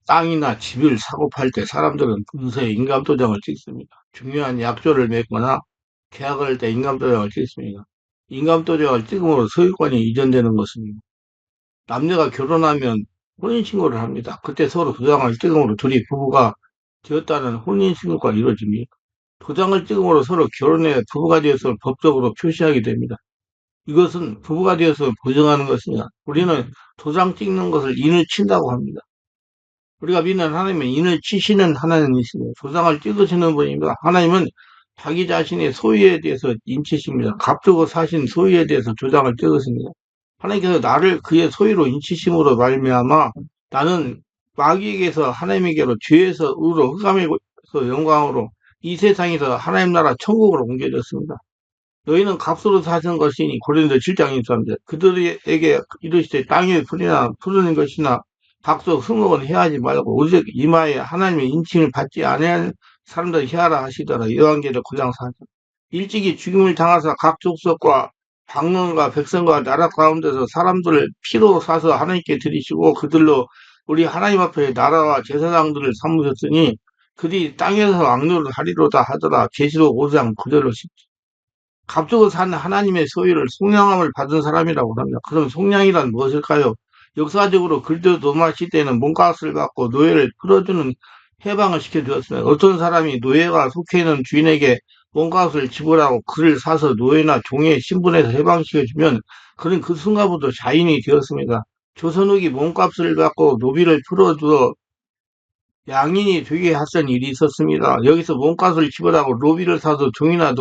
땅이나 집을 사고 팔 때 사람들은 문서에 인감도장을 찍습니다. 중요한 약조를 맺거나 계약을 할 때 인감도장을 찍습니다. 인감도장을 찍음으로 소유권이 이전되는 것입니다. 남녀가 결혼하면 혼인신고를 합니다. 그때 서로 도장을 찍음으로 둘이 부부가 되었다는 혼인신고가 이루어집니다. 도장을 찍음으로 서로 결혼해 부부가 되었음을 법적으로 표시하게 됩니다. 이것은 부부가 되었음을 보증하는 것입니다. 우리는 도장 찍는 것을 인을 친다고 합니다. 우리가 믿는 하나님은 인을 치시는 하나님이시며 조상을 찍으시는 분입니다. 하나님은 자기 자신의 소유에 대해서 인치십니다. 값주고 사신 소유에 대해서 조장을 찍으십니다. 하나님께서 나를 그의 소유로 인치심으로 말미암아 나는 마귀에게서 하나님에게로 죄에서 의로 흑암에서 영광으로 이 세상에서 하나님 나라 천국으로 옮겨졌습니다. 너희는 값으로 사신 것이니 고린도 7장 23절 그들에게 이르시되 땅의 풀이나 푸르는 것이나 각종 수목은 해하지 말고 오직 이마에 하나님의 인칭을 받지 아니한 사람들 해하라 하시더라. 요한계시록 9장 4절 일찍이 죽임을 당하사 각 족속과 방언과 백성과 나라 가운데서 사람들을 피로 사서 하나님께 드리시고 그들로 우리 하나님 앞에 나라와 제사장들을 삼으셨으니 그들이 땅에서 왕노를 하리로다 하더라. 계시록 5장 9절로 10절 값주고 산 하나님의 소유를 속량함을 받은 사람이라고 합니다. 그럼 속량이란 무엇일까요? 역사적으로 그리스도 로마 시대에는 몸값을 받고 노예를 풀어주는 해방을 시켜주었습니다. 어떤 사람이 노예가 속해 있는 주인에게 몸값을 지불하고 그를 사서 노예나 종의 신분에서 해방시켜주면 그는 그 순간부터 자인이 되었습니다. 조선 후기 몸값을 받고 노비를 풀어주어 양인이 되게 하던 일이 있었습니다. 여기서 몸값을 지불하고 노비를 사서 종이나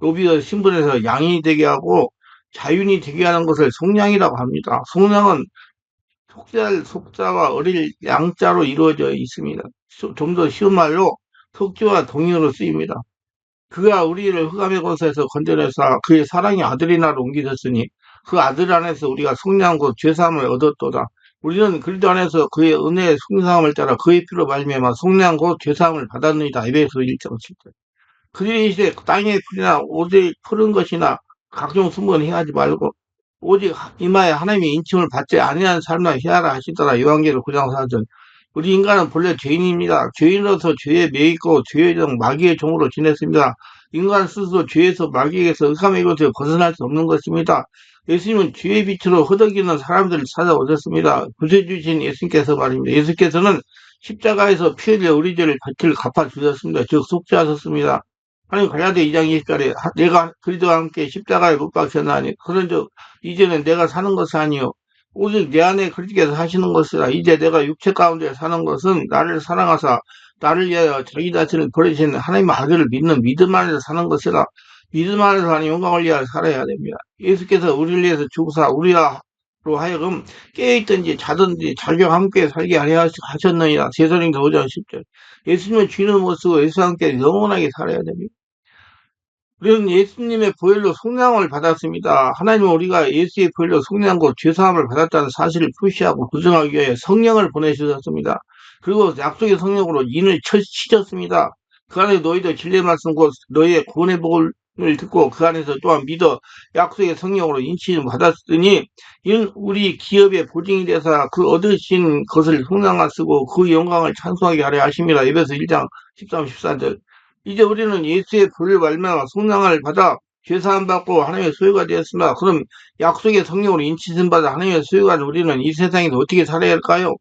노비의 신분에서 양인이 되게 하고 자윤이 되게 하는 것을 속량이라고 합니다. 속량은 속자와 어릴 양자로 이루어져 있습니다. 좀 더 쉬운 말로 속죄와 동의어로 쓰입니다. 그가 우리를 흑암의 권세에서 건져내사 그의 사랑의 아들의 나라로 옮기셨으니 그 아들 안에서 우리가 속량 곧 죄사함을 얻었도다. 우리는 그리스도 안에서 그의 은혜의 속량함을 따라 그의 피로 말미암아 속량 곧 죄사함을 받았느니라. 에베소 1장 7절 그들이 이제 땅의 풀이나 오직 푸른 것이나 각종 수목은 해하지 말고 오직 이마에 하나님의 인침을 받지 아니한 삶이나 해하라 하시더라. 요한계시록 9장 4절 우리 인간은 본래 죄인입니다. 죄인으로서 죄에 매이고 죄의 종 마귀의 종으로 지냈습니다. 인간 스스로 죄에서 마귀에게서 흑암의 곳에 벗어날 수 없는 것입니다. 예수님은 죄의 빛으로 허덕이는 사람들을 찾아오셨습니다. 구세주신 예수님께서 말입니다. 예수께서는 십자가에서 피 흘려 우리 죄를 밭을 갚아주셨습니다. 즉 속죄하셨습니다. 하나님 갈라디아 2장 20절에 내가 그리스도와 함께 십자가에 못 박혔나니 그런즉 이제는 내가 사는 것이 아니요 오직 내 안에 그리스도께서 사시는 것이라. 이제 내가 육체 가운데 사는 것은 나를 사랑하사 나를 위하여 자기 자신을 버리신 하나님의 아들을 믿는 믿음 안에서 사는 것이라. 믿음 안에서 하나님 영광을 위하여 살아야 됩니다. 예수께서 우리를 위해서 죽으사 우리로 하여금 깨어있든지 자든지 자기와 함께 살게 하려 하셨느니라. 세사령서 5장 10절 예수님은 주인을 못 쓰고 예수와 함께 영원하게 살아야 됩니다. 우리는 예수님의 보혈로 속량을 받았습니다. 하나님은 우리가 예수의 보혈로 속량하고 죄사함을 받았다는 사실을 표시하고 부정하기 위해 성령을 보내주셨습니다. 그리고 약속의 성령으로 인을 치셨습니다. 그 안에 너희도 진리의 말씀 곧 너희의 구원의 복을 듣고 그 안에서 또한 믿어 약속의 성령으로 인치를 받았으니 이는 우리 기업의 보증이 돼서 그 얻으신 것을 속량하시고 그 영광을 찬송하게 하려 하십니다. 에베소 1장 13, 14절 이제 우리는 예수의 보혈 말미암아 속량을 받아 죄사함 받고 하나님의 소유가 되었습니다. 그럼 약속의 성령으로 인치심 받아 하나님의 소유가 된 우리는 이 세상에서 어떻게 살아야 할까요?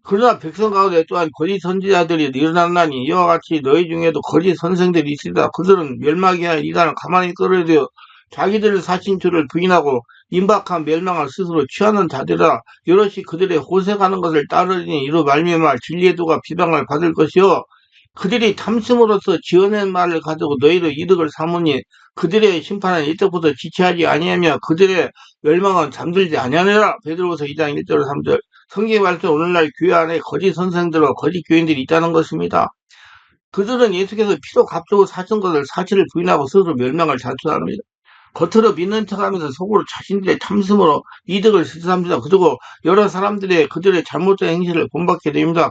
그러나 백성 가운데 또한 거짓 선지자들이 일어났나니 이와 같이 너희 중에도 거짓 선생들이 있으리라. 그들은 멸망이 아니라 이단을 가만히 끌어들여 자기들을 사신 주를 부인하고 임박한 멸망을 스스로 취하는 자들이라. 여럿이 그들의 호색하는 것을 따르니 이로 말미암아 진리의 도가 비방을 받을 것이요 그들이 탐심으로써 지어낸 말을 가지고 너희도 이득을 삼으니 그들의 심판은 이때부터 지체하지 아니하며 그들의 멸망은 잠들지 아니하느라. 베드로후서 2장 1절 3절 성경의 말씀 오늘날 교회 안에 거짓 선생들과 거짓 교인들이 있다는 것입니다. 그들은 예수께서 피로 값주고 사신 것을 사실을 부인하고 스스로 멸망을 자초합니다. 겉으로 믿는 척하면서 속으로 자신들의 탐심으로 이득을 실습합니다. 그리고 여러 사람들의 그들의 잘못된 행실을 본받게 됩니다.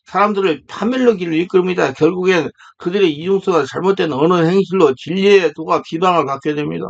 사람들을 파멸로 길을 이끌입니다. 결국엔 그들의 이중성과 잘못된 어느 행실로 진리의 도가 비방을 받게 됩니다.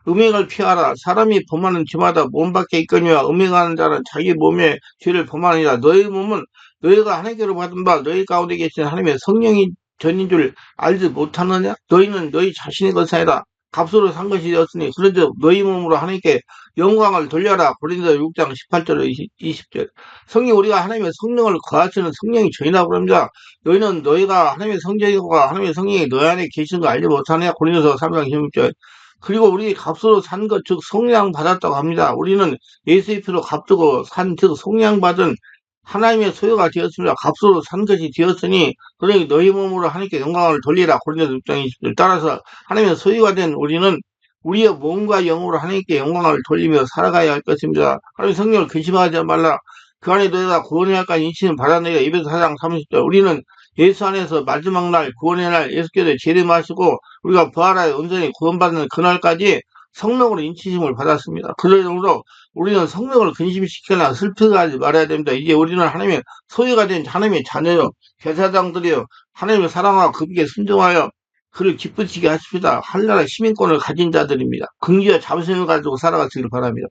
음행을 피하라. 사람이 범하는 죄마다 몸 밖에 있거니와 음행하는 자는 자기 몸에 죄를 범하느니라. 너희 몸은 너희가 하나님께로 받은 바 너희 가운데 계신 하나님의 성령이 전인 줄 알지 못하느냐? 너희는 너희 자신의 것이 아니라 값으로 산 것이 되었으니 그런즉 너희 몸으로 하나님께 영광을 돌려라. 고린도서 6장 18절 20절. 성령 우리가 하나님의 성령을 거하시는 성령이 저희라고 합니다. 너희는 너희가 하나님의 성령이고 하나님의 성령이 너희 안에 계신 거 알지 못하느냐? 고린도서 3장 16절. 그리고 우리 값으로 산 것, 즉 속량 받았다고 합니다. 우리는 예수의 피로 값주고 산, 즉 속량 받은 하나님의 소유가 되었습니다. 값으로 산 것이 되었으니 그러니 너희 몸으로 하나님께 영광을 돌리라. 고린도서 6장 20절. 따라서 하나님의 소유가 된 우리는 우리의 몸과 영으로 하나님께 영광을 돌리며 살아가야 할 것입니다. 하나님 성령을 근심하지 말라. 그 안에 너희가 구원의 날까지 인치는 받아내리라. 에베소 4장 30절. 우리는 예수 안에서 마지막 날, 구원의 날, 예수께서 재림하시고 우리가 부활하여 온전히 구원받는 그날까지 성령으로 인치심을 받았습니다. 그러므로 우리는 성령을 근심시키거나 슬프게 하지 말아야 됩니다. 이제 우리는 하나님의 소유가 된 하나님의 자녀요, 제사장들이요, 하나님을 사랑하고 그에게 순종하여 그를 기쁘시게 하십니다. 한나라 시민권을 가진 자들입니다. 긍지와 자부심을 가지고 살아가시길 바랍니다.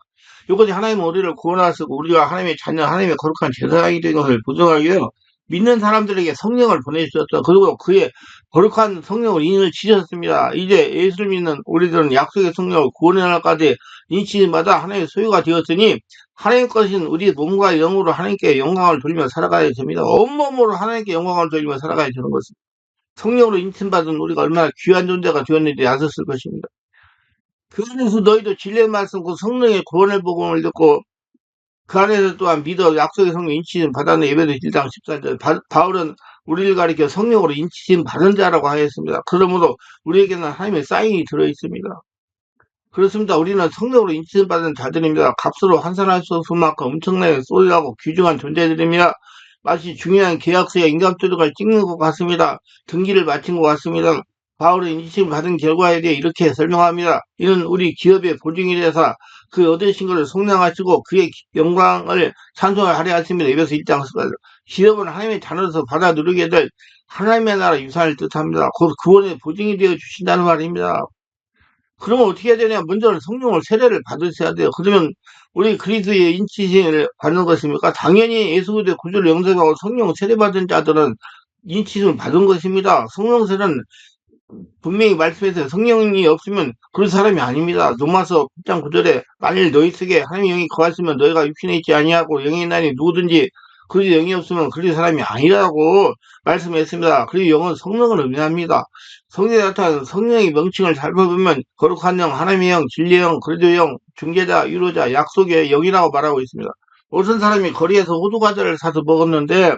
이것이 하나님은 우리를 구원하시고 우리가 하나님의 자녀, 하나님의 거룩한 제사장이 된 것을 보증하기 위해 믿는 사람들에게 성령을 보내주셨다. 그리고 그의 거룩한 성령을 인을 치셨습니다. 이제 예수를 믿는 우리들은 약속의 성령을 구원의 날까지 인치마다 하나님의 소유가 되었으니 하나님 것인 우리 몸과 영으로 하나님께 영광을 돌리며 살아가야 됩니다. 온몸으로 하나님께 영광을 돌리며 살아가야 되는 것입니다. 성령으로 인침받은 우리가 얼마나 귀한 존재가 되었는지 아셨을 것입니다. 그 안에서 너희도 진리의 말씀, 그 성령의 구원의 복음을 듣고 그 안에서 또한 믿어 약속의 성령 인치심 받았는 예배도 1장 14절. 바울은 우리를 가리켜 성령으로 인치심 받은 자라고 하였습니다. 그러므로 우리에게는 하나님의 사인이 들어있습니다. 그렇습니다. 우리는 성령으로 인치심 받은 자들입니다. 값으로 환산할 수 없을 만큼 엄청나게 소유하고 귀중한 존재들입니다. 마치 중요한 계약서에 인감조각을 찍는 것 같습니다. 등기를 마친 것 같습니다. 바울은 인치심 받은 결과에 대해 이렇게 설명합니다. 이는 우리 기업의 보증이 되사 그 얻으신 것을 속량하시고 그의 영광을 찬송하려 하십니다. 에베소 1장 18절. 기업은 하나님의 자녀로서 받아 누리게 될 하나님의 나라 유산을 뜻합니다. 곧 구원의 보증이 되어 주신다는 말입니다. 그러면 어떻게 해야 되냐? 먼저는 성령을 세례를 받으셔야 돼요. 그러면 우리 그리스도의 인치심을 받는 것입니까? 당연히 예수 그리스도의 구주를 영접하고 성령 세례받은 자들은 인치심을 받은 것입니다. 성령 세례는 분명히 말씀해서 성령이 없으면 그런 사람이 아닙니다. 로마서 9장 9절에 만일 너희 속에 하나님의 영이 거하시면 너희가 육신에 있지 아니하고 영이 있나니 누구든지 그리스도 영이 없으면 그리스도 사람이 아니라고 말씀했습니다. 그리고 영은 성령을 의미합니다. 성령에 나타난 성령의 명칭을 살펴보면 거룩한 영, 하나님의 영, 진리의 영, 그리스도의 영, 중재자, 유로자, 약속의 영이라고 말하고 있습니다. 어떤 사람이 거리에서 호두과자를 사서 먹었는데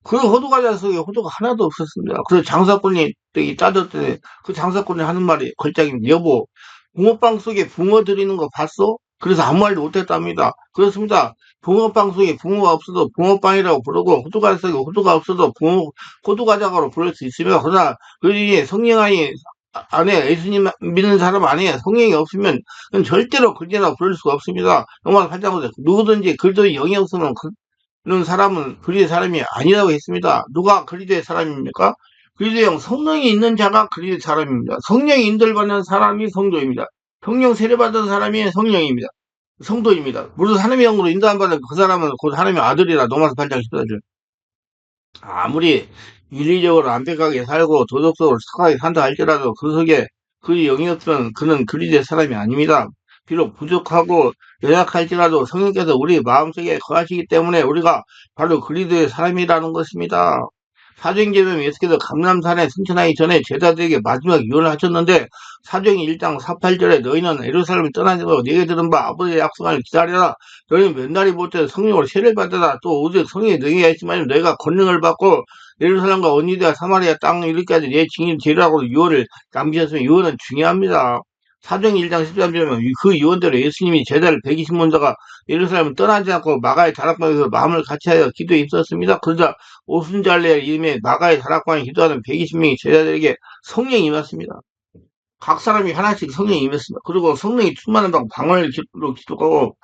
그 호두과자 속에 호두가 하나도 없었습니다. 그래서 장사꾼이 따졌더니 그 장사꾼이 하는 말이 걸작입니다. 여보, 붕어빵 속에 붕어 들이는 거 봤어? 그래서 아무 말도 못했답니다. 그렇습니다. 붕어빵 속에 붕어가 없어도 붕어빵이라고 부르고 호두과자 속에 호두가 없어도 호두과자로 부를 수 있습니다. 그러나 그 중에 성령 안에 예수님 믿는 사람 안에 성령이 없으면 그건 절대로 그리스도라고 부를 수가 없습니다. 로마서 8장 누구든지 그리스도의 영이 없으면 그런 사람은 그리스도의 사람이 아니라고 했습니다. 누가 그리스도의 사람입니까? 그리스도의 영, 성령이 있는 자가 그리스도의 사람입니다. 성령이 인도받는 사람이 성도입니다. 성령 세례받은 사람이 성령입니다. 성도입니다. 무릇 하나님의 영으로 인도 안 받은 그 사람은 곧 하나님의 아들이라. 로마서 8장 14절. 아무리 윤리적으로 완벽하게 살고 도덕적으로 착하게 산다 할지라도 그 속에 그 영이 없으면 그는 그리스도의 사람이 아닙니다. 비록 부족하고 연약할지라도 성령께서 우리 마음속에 거하시기 때문에 우리가 바로 그리스도의 사람이라는 것입니다. 사도행전에 예수께서 감람산에 승천하기 전에 제자들에게 마지막 유언을 하셨는데 사도행 1장 48절에 너희는 예루살렘을 떠나지고 네게 들은 바 아버지의 약속을 기다려라. 너희는 몇 날이 못해 성령으로 세례를 받으라. 또 오직 성령이 너희가 있지만 너희가 권능을 받고 예루살렘과 온유대와 사마리아 땅 이르기까지 내 증인 되리라고 유언을 남기셨으면 유언은 중요합니다. 사도행 1장 13절에 그 유언대로 예수님이 제자를 120문자가 예루살렘을 떠나지 않고 마가의 다락방에서 마음을 같이하여 기도에 있었습니다. 그러자 오순절날 이름에 마가의 다락방에 기도하는 120명의 제자들에게 성령이 임했습니다. 각 사람이 하나씩 성령이 임했습니다. 그리고 성령이 충만한 방언으로 기도하고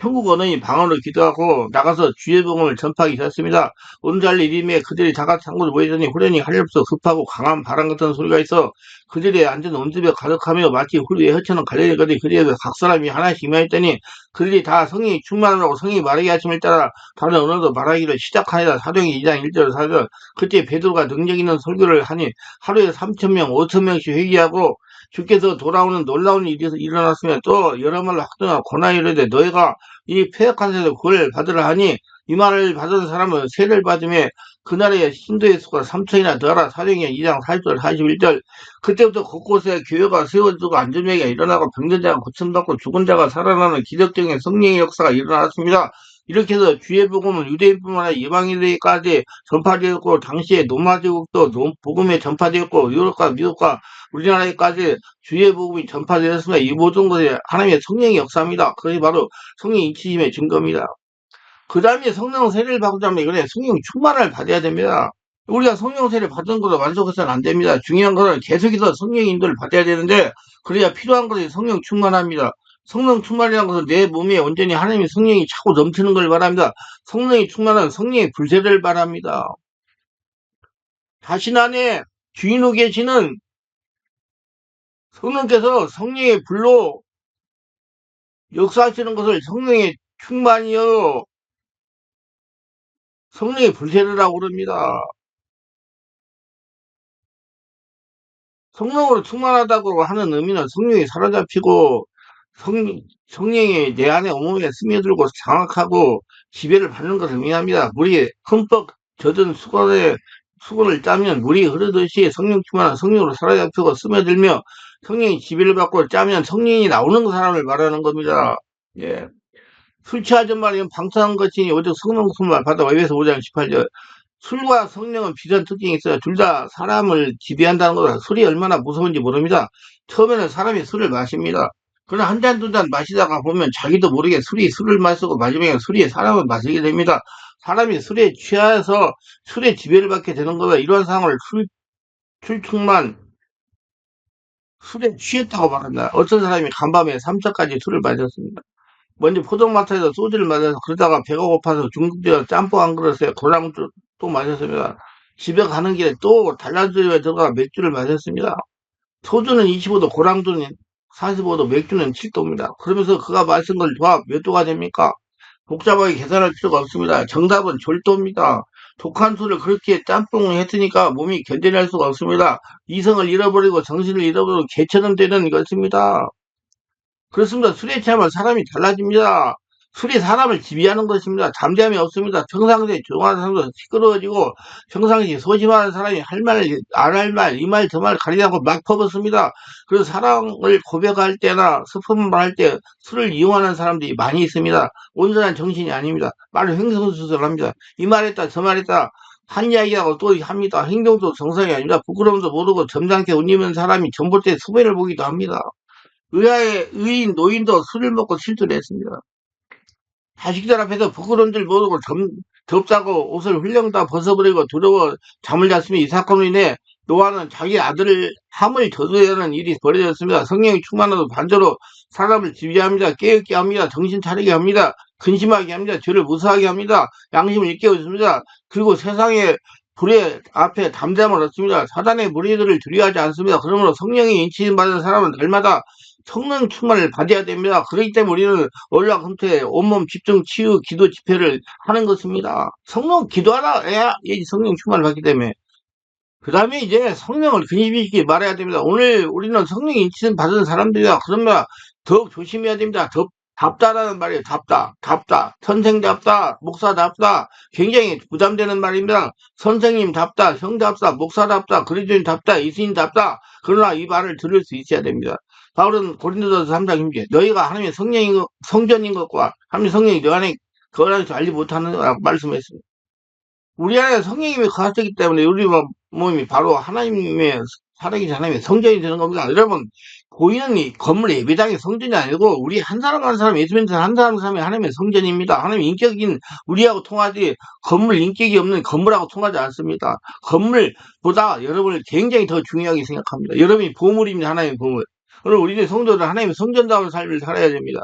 천국 언어인 방언으로 기도하고 나가서 주의 복음을 전파하기 시작했습니다. 오늘날 이름에 그들이 다 같이 한 곳에 모이더니 후련히 할 일 없어 급하고 강한 바람 같은 소리가 있어 그들의 앉은 온집에 가득하며 마치 흙 위에 헤쳐는 갈릴리거리 그리에 각 사람이 하나씩 임하였더니 그들이 다 성령이 충만하라고 성령이 말하게 하심을 따라 다른 언어도 말하기를 시작하니라. 사도행전 2장 1절 4절. 그때 베드로가 능력 있는 설교를 하니 하루에 3,000명 5,000명씩 회개하고 주께서 돌아오는 놀라운 일이 일어났으며 또 여러 말로 확증하고 고난이 이르되 너희가 이 폐역한 세에서 구원을 받으라 하니 이 말을 받은 사람은 세를 받으며 그날의 신도의 수가 3천이나 더하라. 사도행전 2장 40절 41절. 그때부터 곳곳에 교회가 세워지고 안전병이가 일어나고 병든 자가 고침받고 죽은 자가 살아나는 기적적인 성령의 역사가 일어났습니다. 이렇게 해서 주의 복음은 유대인뿐만 아니라 이방인들까지 전파되었고 당시에 로마 제국도 복음에 전파되었고 유럽과 미국과 우리나라에까지 주의 복음이 전파되었습니다. 이 모든 것이 하나님의 성령의 역사입니다. 그것이 바로 성령 인치심의 증거입니다. 그 다음에 성령 세례를 받자면 이거는 성령 충만을 받아야 됩니다. 우리가 성령 세례 받은 것으로 만족해서는 안 됩니다. 중요한 것은 계속해서 성령 인도를 받아야 되는데 그래야 필요한 것이 성령 충만합니다. 성령 충만이라는 것은 내 몸에 온전히 하나님의 성령이 차고 넘치는 걸 말합니다. 성령이 충만한 성령의 불세를 말합니다. 자신 안에 주인으로 계시는 성령께서 성령의 불로 역사하시는 것을 성령의 충만이요 성령의 불세례라고 그럽니다. 성령으로 충만하다고 하는 의미는 성령이 사로잡히고 성령이 내 안에 온몸에 스며들고 장악하고 지배를 받는 것을 의미합니다. 물이 흠뻑 젖은 수건을 짜면 물이 흐르듯이 성령 충만한 성령으로 사로잡히고 스며들며 성령이 지배를 받고 짜면 성령이 나오는 사람을 말하는 겁니다. 예. 술 취하지 말이면 방탕한 것이니 오직 성령 충만 받아. 에베소 5장 18절. 술과 성령은 비슷한 특징이 있어요. 둘 다 사람을 지배한다는 거다. 술이 얼마나 무서운지 모릅니다. 처음에는 사람이 술을 마십니다. 그러나 한 잔, 두 잔 마시다가 보면 자기도 모르게 술을 마시고 마지막에 술이 사람을 마시게 됩니다. 사람이 술에 취해서 술의 지배를 받게 되는 거다. 이러한 상황을 출충만 술에 취했다고 말합니다. 어떤 사람이 간밤에 3차까지 술을 마셨습니다. 먼저 포장마차에서 소주를 마셔서 그러다가 배가 고파서 중국집에서 짬뽕 한 그릇에 고량주 또 마셨습니다. 집에 가는 길에 또 달라주에 들어가 맥주를 마셨습니다. 소주는 25도, 고량주는 45도, 맥주는 7도입니다. 그러면서 그가 마신 걸 조합 몇 도가 됩니까? 복잡하게 계산할 필요가 없습니다. 정답은 절도입니다. 독한 술을 그렇게 짬뽕을 했으니까 몸이 견뎌낼 수가 없습니다. 이성을 잃어버리고 정신을 잃어버리고 개처럼 되는 것입니다. 그렇습니다. 술에 취하면 사람이 달라집니다. 술이 사람을 지배하는 것입니다. 잠잠이 없습니다. 평상시에 조용한 사람도 시끄러워지고 평상시에 소심한 사람이 할 말, 안 할 말, 이 말, 저 말 가리지 않고 막 퍼붓습니다. 그래서 사랑을 고백할 때나 슬픔을 할 때 술을 이용하는 사람들이 많이 있습니다. 온전한 정신이 아닙니다. 말을 횡성수설합니다. 이 말했다 저 말했다 한 이야기하고 또 합니다. 행동도 정상이 아닙니다. 부끄러움도 모르고 점잖게 웃는 사람이 전봇대 수배를 보기도 합니다. 의인, 노인도 술을 먹고 실수를 했습니다. 자식들 앞에서 부끄러운 줄 모르고 덥다고 옷을 훌렁 다 벗어버리고 두려워 잠을 잤으며 이 사건으로 인해 노아는 자기 아들을 함을 저주해야 하는 일이 벌어졌습니다. 성령이 충만하도 반대로 사람을 지배합니다. 깨닫게 합니다. 정신 차리게 합니다. 근심하게 합니다. 죄를 무사하게 합니다. 양심을 일깨워줍니다. 그리고 세상의 불의 앞에 담대함을 얻습니다. 사단의 무리들을 두려워하지 않습니다. 그러므로 성령이 인치심 받은 사람은 날마다 성령 충만을 받아야 됩니다. 그렇기 때문에 우리는 월락금토에 온몸 집중 치유 기도 집회를 하는 것입니다. 성령 기도하라 해야 성령 충만을 받기 때문에. 그 다음에 이제 성령을 근심있게 말해야 됩니다. 오늘 우리는 성령 인치심 받은 사람들이다. 그러면 더욱 조심해야 됩니다. 답다라는 말이에요. 답다. 선생답다, 목사답다. 굉장히 부담되는 말입니다. 선생님답다, 형답다, 목사답다, 그리스도인답다, 이스인답다. 그러나 이 말을 들을 수 있어야 됩니다. 바울은 고린도서 3장 16절 너희가 하나님의 성전인 것과 하나님의 성령이 너 안에 거하는지 알지 못하는 거라고 말씀했습니다. 우리 안에 성령님이 거하시기 때문에 우리 몸이 바로 하나님의 살아계신 하나님의 성전이 되는 겁니다. 여러분 보이는 이 건물 예배당의 성전이 아니고 우리 한 사람 한 사람 예수 믿는 사람 한 사람 한 사람이 하나님의 성전입니다. 하나님의 인격인 우리하고 통하지 건물 인격이 없는 건물하고 통하지 않습니다. 건물보다 여러분을 굉장히 더 중요하게 생각합니다. 여러분이 보물입니다. 하나님의 보물. 오늘 우리는 성도들 하나님의 성전다운 삶을 살아야 됩니다.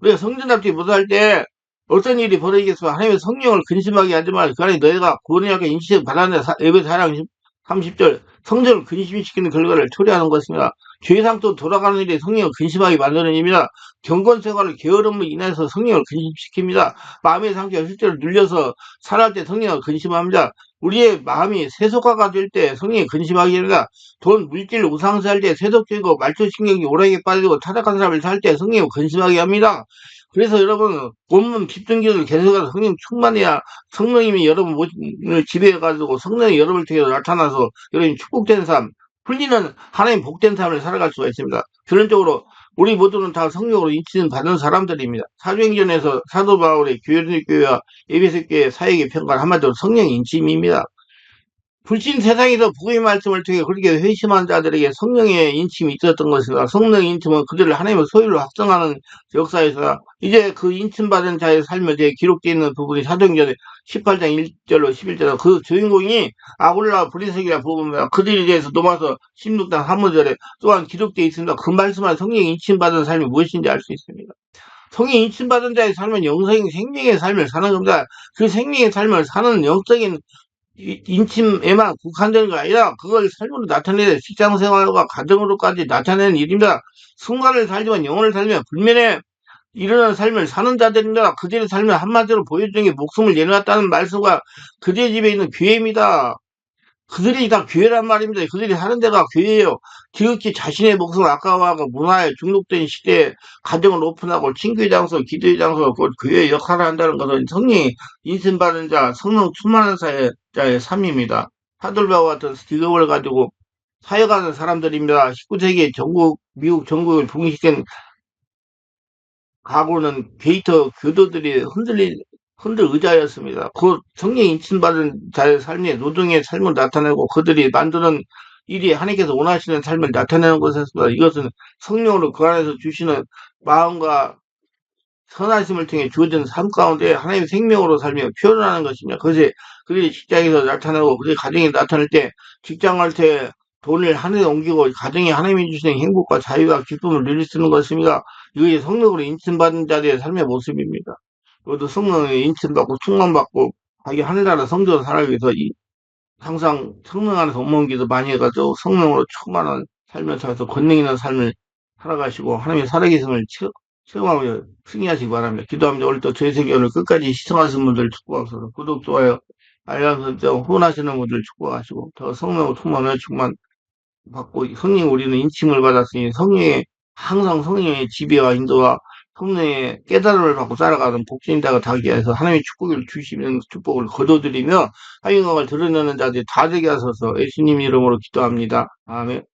우리가 성전답지 못할 때 어떤 일이 벌어지겠어? 하나님의 성령을 근심하게 하지 말고 그 안에 너희가 구원의 인치를 받았는데 예배 4장 30절 성전을 근심시키는 결과를 초래하는 것입니다. 죄상 또 돌아가는 일에 성령을 근심하게 만드는 일입니다. 경건 생활을 게으름으로 인해서 성령을 근심시킵니다. 마음의 상태가 실제로 눌려서 살아갈 때 성령을 근심합니다. 우리의 마음이 세속화가 될 때 성령이 근심하게 됩니다. 돈, 물질, 우상 살 때 세속적이고 말초신경이 오락에 빠지고 타락한 사람을 살 때 성령을 근심하게 합니다. 그래서 여러분 온몸 집중기를 계속해서 성령 충만해야 성령님이 여러분을 지배해가지고 성령이 여러분을 통해서 나타나서 여러분이 축복된 삶, 풀리는 하나님 복된 삶을 살아갈 수가 있습니다. 결론적으로 우리 모두는 다 성령으로 인치는 받은 사람들입니다. 사도행전에서 사도 바울의 교회와 에베소 교회 사역의 평가는 한마디로 성령 인침입니다. 불신 세상에서 복음의 말씀을 통해 그렇게 회심한 자들에게 성령의 인침이 있었던 것이다. 성령의 인침은 그들을 하나님의 소유로 확정하는 역사에서 이제 그 인침받은 자의 삶에 대해 기록되어 있는 부분이 사도행전 18장 1절로 11절로 그 주인공이 아굴라 브리스기라 부부입니다. 그들에 대해서 넘어서 16장 3절에 또한 기록되어 있습니다. 그 말씀은 성령의 인침받은 삶이 무엇인지 알 수 있습니다. 성령의 인침받은 자의 삶은 영적인 생명의 삶을 사는 겁니다. 그 생명의 삶을 사는 영적인 인침에만 국한되는 게 아니라 그걸 삶으로 나타내는 직장생활과 가정으로까지 나타내는 일입니다. 순간을 살지만 영혼을 살면 불면에 이르는 삶을 사는 자들입니다. 그들의 삶을 한마디로 보여주는 게 목숨을 내놨다는 말씀과 그들의 집에 있는 교회입니다. 그들이 다 교회란 말입니다. 그들이 사는 데가 교회예요. 지극히 자신의 목숨을 아까워하고 문화에 중독된 시대에 가정을 오픈하고 친교의 장소, 기도의 장소, 그 교회의 역할을 한다는 것은 성령이 인신받은 자, 성령 충만한 자의 삶입니다. 사돌바와 같은 직업을 가지고 사역하는 사람들입니다. 19세기 미국 전국을 붕괴시킨 가고는 게이터 교도들이 흔들 의자였습니다. 그 성령 인침받은 자의 삶이 노동의 삶을 나타내고 그들이 만드는 일이 하나님께서 원하시는 삶을 나타내는 것이었습니다. 이것은 성령으로 그 안에서 주시는 마음과 선하심을 통해 주어진 삶 가운데 하나님의 생명으로 살며 표현하는 것입니다. 그것이 그들이 직장에서 나타나고 그들이 가정에 나타날 때 직장할 때 돈을 하늘에 옮기고 가정에 하나님이 주시는 행복과 자유와 기쁨을 누릴 수 있는 것입니다. 이것이 성령으로 인침받은 자들의 삶의 모습입니다. 그것도 성령의 인침받고 충만받고 자기 하늘나라 성전을 살아가기 위해서 항상 성령 안에서 업무기도 많이 해가지고 성령으로 충만한 삶을 살아서 권능 있는 삶을 살아가시고 하나님의 살아계심을 체험하며 승리하시기 바랍니다. 기도합니다. 오늘도 저희 세계를 끝까지 시청하시는 분들 축복하소서. 구독, 좋아요, 알람 설정, 후원하시는 분들 축복하시고 더 성령으로 충만하여 충만 받고 성령 우리는 인침을 받았으니 성령의 항상 성령의 지배와 인도와 성령의 깨달음을 받고 살아가는 복신자가 되게 해서 하나님의 축복을 주시는 축복을 거둬들이며 하나님의 영광을 드러내는 자들이 다 되게 하소서. 예수님 이름으로 기도합니다. 아멘.